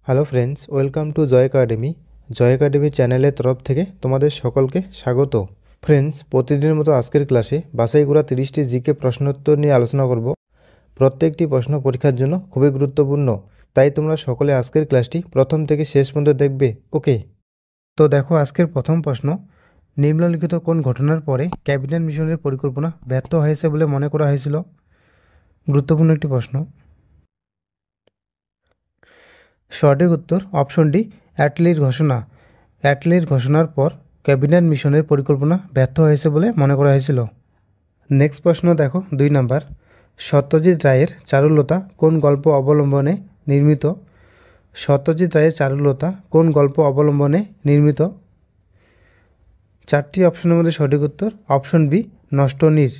Hello friends, welcome to Joy academy. Joy academy চ্যানেলের তরফ থেকে তোমাদের সকলকে স্বাগত। ফ্রেন্ডস, প্রতিদিনের মতো আজকের ক্লাসে বাছাই করা 30টি জিকে প্রশ্নোত্তর নিয়ে আলোচনা করব। প্রত্যেকটি প্রশ্ন পরীক্ষার জন্য খুবই গুরুত্বপূর্ণ, তাই তোমরা সকলে আজকের ক্লাসটি প্রথম থেকে শেষ পর্যন্ত দেখবে। ওকে, তো দেখো আজকের প্রথম প্রশ্ন, নিম্নলিখিত কোন ঘটনার পরে ক্যাবিনেট মিশনের পরিকল্পনা ব্যর্থ হয়েছে বলে মনে করা হয়েছিল? গুরুত্বপূর্ণ একটি প্রশ্ন। সঠিক উত্তর অপশন ডি, অ্যাটলির ঘোষণা। অ্যাটলির ঘোষণার পর ক্যাবিনেট মিশনের পরিকল্পনা ব্যর্থ হয়েছে বলে মনে করা হয়েছিল। নেক্সট প্রশ্ন দেখো 2 নাম্বার, সত্যজিৎ রায়ের চারুলতা কোন গল্প অবলম্বনে নির্মিত? সত্যজিৎ রায়ের চারুলতা কোন গল্প অবলম্বনে নির্মিত? 4টি অপশনের মধ্যে সঠিক উত্তর অপশন বি, নষ্টনীড়।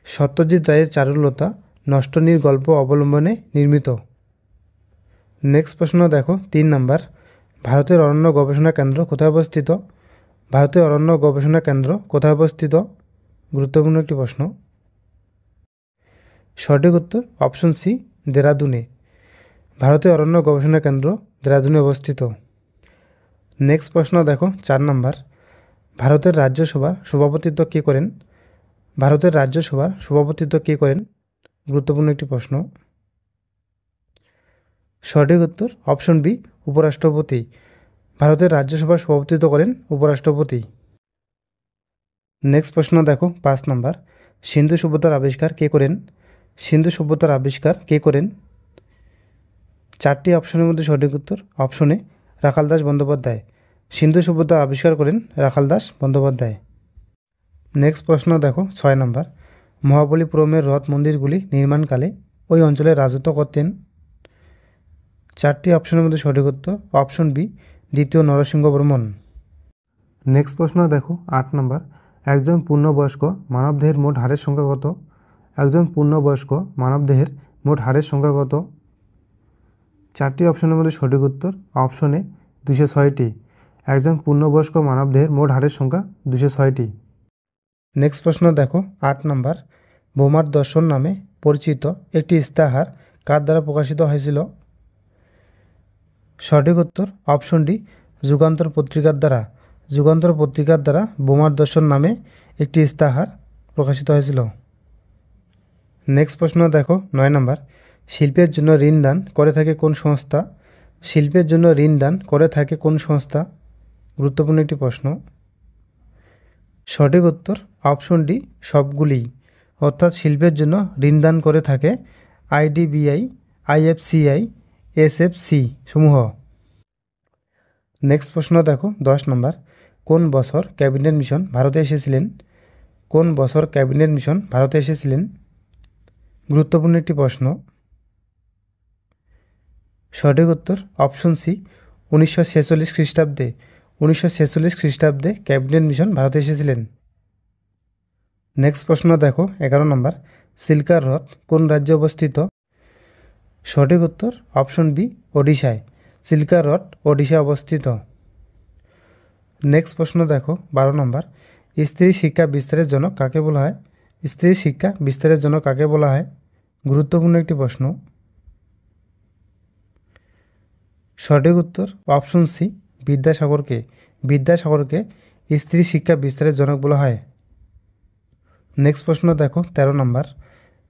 সত্যজিৎ রায়ের চারুলতা নষ্টনীড় গল্প অবলম্বনে নির্মিত। নেক্সট প্রশ্ন দেখো 3 নাম্বার, ভারতের অরণ্য গবেষণা কেন্দ্র কোথায় অবস্থিত? ভারতের অরণ্য গবেষণা কেন্দ্র কোথায় অবস্থিত? গুরুত্বপূর্ণ একটি প্রশ্ন। সঠিক উত্তর অপশন সি, দেরাদুনে। ভারতীয় অরণ্য গবেষণা কেন্দ্র দেরাদুনে অবস্থিত। নেক্সট প্রশ্ন দেখো 4 নাম্বার, ভারতের রাজ্যসভার সভাপতিত্ব কে করেন? ভারতের রাজ্যসভার সভাপতিত্ব কে করেন? গুরুত্বপূর্ণ একটি প্রশ্ন। সঠিক উত্তর অপশন বি, উপরাষ্ট্রপতি। ভারতের রাজ্যসভার সভাপতিত্ব করেন উপরাষ্ট্রপতি। নেক্সট প্রশ্ন দেখো 5 নাম্বার, সিন্ধু সভ্যতার আবিষ্কার কে করেন? সিন্ধু সভ্যতার আবিষ্কার কে করেন? 4টি অপশনের মধ্যে সঠিক উত্তর অপশন এ, রাখাল দাস বন্দ্যোপাধ্যায়। সিন্ধু সভ্যতার আবিষ্কার করেন রাখাল দাস বন্দ্যোপাধ্যায়। নেক্সট প্রশ্ন দেখো 6 নাম্বার, মহাবলীপুরমের রথ মন্দিরগুলি নির্মাণকালে ওই অঞ্চলে রাজত্ব করতেন? 4টি অপশনের মধ্যে সঠিক উত্তর অপশন বি, দ্বিতীয় নরসিংহবর্মন। নেক্সট প্রশ্ন দেখো 8 নাম্বার, একজন পূর্ণবয়স্ক মানবদেহের মোট হাড়ের সংখ্যা কত? একজন পূর্ণবয়স্ক মানবদেহের মোট হাড়ের সংখ্যা কত? 4টি অপশনের মধ্যে সঠিক উত্তর অপশন এ, 206টি। একজন পূর্ণবয়স্ক মানবদেহের মোট হাড়ের সংখ্যা 206টি। নেক্সট প্রশ্ন দেখো 8 নাম্বার, বোমার দর্শন নামে পরিচিত একটি ইস্তাহার কার দ্বারা প্রকাশিত হয়েছিল? সঠিক উত্তর অপশন ডি, যুগান্তর পত্রিকার দ্বারা। যুগান্তর পত্রিকার দ্বারা বোমার দর্শন নামে একটি ইস্তাহার প্রকাশিত হয়েছিল। নেক্সট প্রশ্ন দেখো 9 নাম্বার, শিল্পের জন্য ঋণ দান করে থাকে কোন সংস্থা? শিল্পের জন্য ঋণ দান করে থাকে কোন সংস্থা? গুরুত্বপূর্ণ একটি প্রশ্ন। সঠিক উত্তর অপশন ডি, সবগুলি। অর্থাৎ শিল্পের জন্য ঋণ দান করে থাকে আইডিবিআই, আইএফসিআই, এসএফসি সমূহ। নেক্সট প্রশ্ন দেখো 10 নম্বর, কোন বছর ক্যাবিনেট মিশন ভারতে এসেছিলেন? কোন বছর ক্যাবিনেট মিশন ভারতে এসেছিলেন? গুরুত্বপূর্ণ একটি প্রশ্ন। সঠিক উত্তর অপশন সি, 1946 খ্রিস্টাব্দে। 1946 খ্রিস্টাব্দে ক্যাবিনেট মিশন ভারতে এসেছিলেন। নেক্সট প্রশ্ন দেখো 11 নম্বর, সিল্কার হ্রদ কোন রাজ্যে অবস্থিত? সঠিক উত্তর অপশন বি, ওডিশায়। সিল্কার হ্রদ ওডিশা অবস্থিত। নেক্সট প্রশ্ন দেখো 12 নম্বর, স্ত্রী শিক্ষা বিস্তারের জন্য কাকে বলা হয়? স্ত্রী শিক্ষা বিস্তারের জন্য কাকে বলা হয়? গুরুত্বপূর্ণ একটি প্রশ্ন। সঠিক উত্তর অপশন সি, বিদ্যাসাগরকে। বিদ্যাসাগরকে স্ত্রী শিক্ষা বিস্তারের জনক বলা হয়। নেক্সট প্রশ্ন দেখো 13 নম্বর,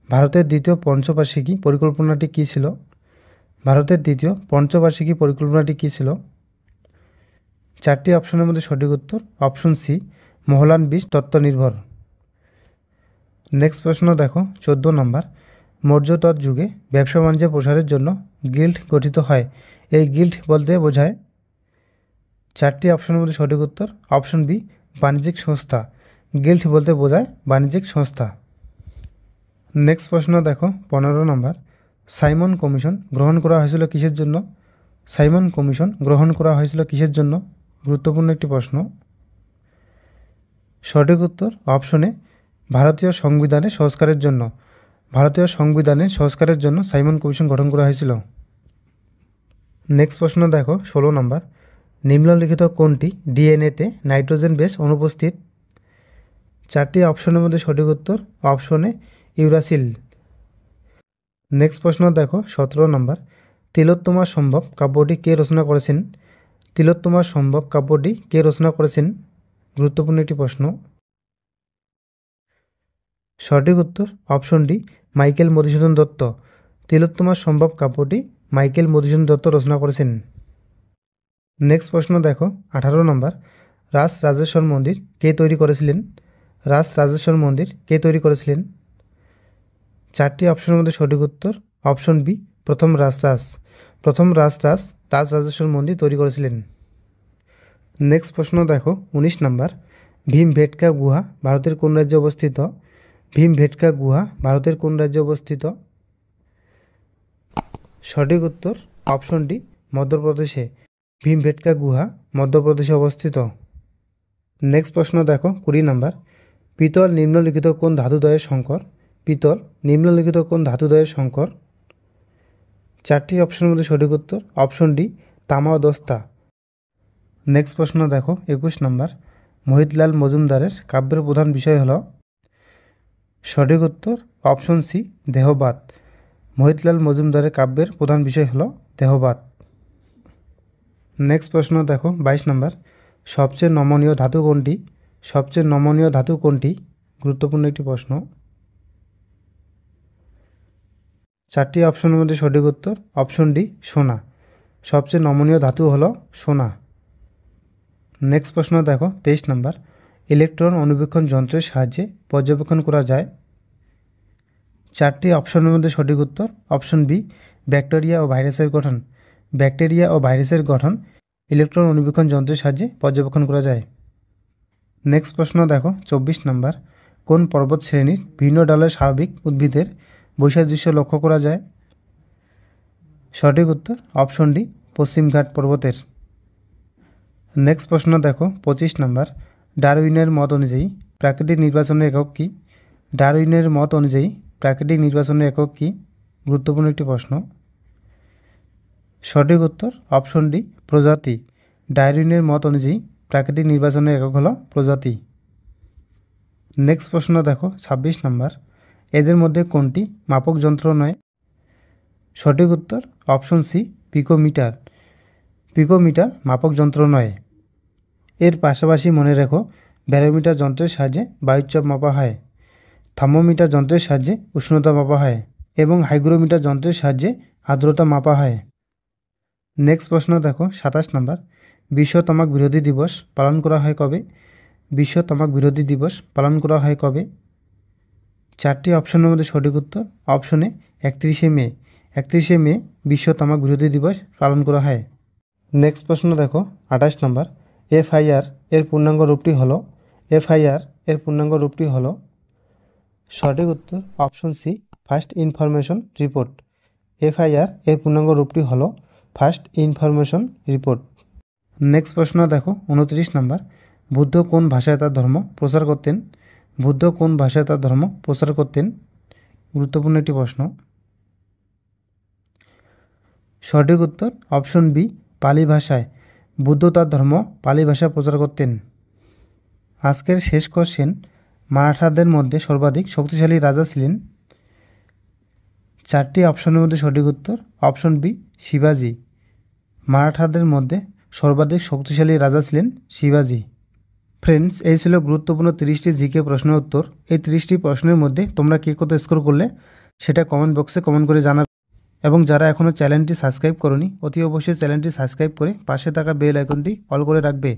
ভারতের দ্বিতীয় পঞ্চবার্ষিকী পরিকল্পনাটি কী ছিল? ভারতের দ্বিতীয় পঞ্চবার্ষিকী পরিকল্পনাটি কী ছিল? 4টি অপশনের মধ্যে সঠিক উত্তর অপশন সি, মহলান বীজ তত্ত্ব নির্ভর। নেক্সট প্রশ্ন দেখো 14 নম্বর, মৌর্যতৎ যুগে ব্যবসা বাণিজ্য প্রসারের জন্য গিল্ড গঠিত হয়। এই গিল্ড বলতে বোঝায়? 4টি অপশনের মধ্যে সঠিক উত্তর অপশন বি, বাণিজ্যিক সংস্থা। গিল্ড বলতে বোঝায় বাণিজ্যিক সংস্থা। নেক্সট প্রশ্ন দেখো 15 নম্বর, সাইমন কমিশন গ্রহণ করা হয়েছিল কিসের জন্য? সাইমন কমিশন গ্রহণ করা হয়েছিল কিসের জন্য? গুরুত্বপূর্ণ একটি প্রশ্ন। সঠিক উত্তর অপশনে, ভারতীয় সংবিধানের সংস্কারের জন্য। ভারতীয় সংবিধানের সংস্কারের জন্য সাইমন কমিশন গঠন করা হয়েছিল। নেক্সট প্রশ্ন দেখো 16 নম্বর, নিম্নলিখিত কোনটি ডিএনএতে নাইট্রোজেন বেস অনুপস্থিত? 4টি অপশনের মধ্যে সঠিক উত্তর অপশনে, ইউরাসিল। নেক্সট প্রশ্ন দেখো 17 নম্বর, তিলোত্তমা সম্ভব কাব্যটি কে রচনা করেছেন? তিলোত্তমা সম্ভব কাব্যটি কে রচনা করেছেন? গুরুত্বপূর্ণ একটি প্রশ্ন। সঠিক উত্তর অপশন ডি, মাইকেল মধুসূদন দত্ত। তিলোত্তমা সম্ভব কাব্যটি মাইকেল মধুসূদন দত্ত রচনা করেছেন। নেক্সট প্রশ্ন দেখো, 18 নম্বর। রাস রাজেশ্বর মন্দির কে তৈরি করেছিলেন? রাস রাজেশ্বর মন্দির কে তৈরি করেছিলেন? 4টি অপশনের মধ্যে সঠিক উত্তর অপশন বি, প্রথম রাজরাস। প্রথম রাজরাস রাজ রাজেশ্বর মন্দির তৈরি করেছিলেন। নেক্সট প্রশ্ন দেখো, 19 নম্বর। ভীমবেটকা গুহা ভারতের কোন রাজ্যে অবস্থিত? ভীমবেটকা গুহা ভারতের কোন রাজ্যে অবস্থিত? সঠিক উত্তর অপশন ডি, মধ্যপ্রদেশে। ভীমবেটকা গুহা মধ্যপ্রদেশে অবস্থিত। নেক্সট প্রশ্ন দেখো, 20 নম্বর। পিতল নিম্নলিখিত কোন ধাতুদ্বয়ের সংকর? পিতল নিম্নলিখিত কোন ধাতুদ্বয়ের সংকর? 4টি অপশনের মধ্যে সঠিক উত্তর অপশন ডি, তামা ও দস্তা। নেক্সট প্রশ্ন দেখো, 21 নম্বর। মোহিতলাল মজুমদারের কাব্যের প্রধান বিষয় হল? সঠিক উত্তর অপশন সি, দেহবাদ। মোহিতলাল মজুমদারের কাব্যের প্রধান বিষয় হল দেহবাদ। নেক্সট প্রশ্ন দেখো, 22 নম্বর। সবচেয়ে নমনীয় ধাতু কোনটি? সবচেয়ে নমনীয় ধাতু কোনটি? গুরুত্বপূর্ণ একটি প্রশ্ন। 4টি অপশনের মধ্যে সঠিক উত্তর অপশন ডি, সোনা। সবচেয়ে নমনীয় ধাতু হল সোনা। নেক্সট প্রশ্ন দেখো, 23 নম্বর। ইলেকট্রন অনুবীক্ষণ যন্ত্রের সাহায্যে পর্যবেক্ষণ করা যায়? 4টি অপশনের মধ্যে সঠিক উত্তর অপশন বি, ব্যাকটেরিয়া ও ভাইরাসের গঠন। ব্যাকটেরিয়া ও ভাইরাসের গঠন ইলেকট্রন অনুবীক্ষণ যন্ত্রের সাহায্যে পর্যবেক্ষণ করা যায়। নেক্সট প্রশ্ন দেখো, 24 নম্বর। কোন পর্বত শ্রেণীর ভিন্ন ডালের স্বাভাবিক উদ্ভিদের বৈসাদৃশ্য লক্ষ্য করা যায়? সঠিক উত্তর অপশন ডি, পশ্চিমঘাট পর্বতের। নেক্সট প্রশ্ন দেখো, 25 নম্বর। ডারউইনের মত অনুযায়ী প্রাকৃতিক নির্বাচনের একক কী? ডারউইনের মত অনুযায়ী প্রাকৃতিক নির্বাচনের একক কী? গুরুত্বপূর্ণ একটি প্রশ্ন। সঠিক উত্তর অপশন ডি, প্রজাতি। ডারউইনের মত অনুযায়ী প্রাকৃতিক নির্বাচনের একক হল প্রজাতি। নেক্সট প্রশ্ন দেখো, 26 নম্বর। এদের মধ্যে কোনটি মাপক যন্ত্র নয়? সঠিক উত্তর অপশন সি, পিকোমিটার। পিকোমিটার মাপক যন্ত্র নয়। এর পাশাপাশি মনে রেখো, ব্যারোমিটার যন্ত্রের সাহায্যে বায়ুচাপ মাপা হয়, থার্মোমিটার যন্ত্রের সাহায্যে উষ্ণতা মাপা হয় এবং হাইগ্রোমিটার যন্ত্রের সাহায্যে আর্দ্রতা মাপা হয়। নেক্সট প্রশ্ন দেখো, 27 নম্বর। বিশ্ব তামাক বিরোধী দিবস পালন করা হয় কবে? বিশ্ব তামাক বিরোধী দিবস পালন করা হয় কবে? 4টি অপশনের মধ্যে সঠিক উত্তর অপশনে 31শে মে। 31শে মে বিশ্ব তামাক বিরোধী দিবস পালন করা হয়। নেক্সট প্রশ্ন দেখো, 28 নম্বর। এফআইআর এর পূর্ণাঙ্গ রূপটি হলো? এফআইআর এর পূর্ণাঙ্গ রূপটি হলো? সঠিক উত্তর option C, first information report. FIR এর পূর্ণাঙ্গ রূপটি হলো ফার্স্ট ইনফরমেশন রিপোর্ট। নেক্সট প্রশ্ন দেখো, 29 নম্বর। বুদ্ধ কোন ভাষায় তার ধর্ম প্রচার করতেন? বুদ্ধ কোন ভাষায় তার ধর্ম প্রচার করতেন? গুরুত্বপূর্ণ একটি প্রশ্ন। সঠিক উত্তর অপশন বি, পালি ভাষায়। বুদ্ধ তার ধর্ম পালি ভাষায় প্রচার করতেন। আজকের শেষ কোশ্চেন, মারাঠাদের মধ্যে সর্বাধিক শক্তিশালী রাজা ছিলেন? 4টি অপশনের মধ্যে সঠিক উত্তর অপশন বি, শিবাজি। মারাঠাদের মধ্যে সর্বাধিক শক্তিশালী রাজা ছিলেন শিবাজি। ফ্রেন্ডস, এই ছিল গুরুত্বপূর্ণ 30টি জিকে প্রশ্নের উত্তর। এই 30টি প্রশ্নের মধ্যে তোমরা কে কত স্কোর করলে সেটা কমেন্ট বক্সে কমেন্ট করে জানাবে। এবং যারা এখনও চ্যানেলটি সাবস্ক্রাইব করনি, অতি অবশ্যই চ্যানেলটি সাবস্ক্রাইব করে পাশে থাকা বেল আইকনটি অল করে রাখবে।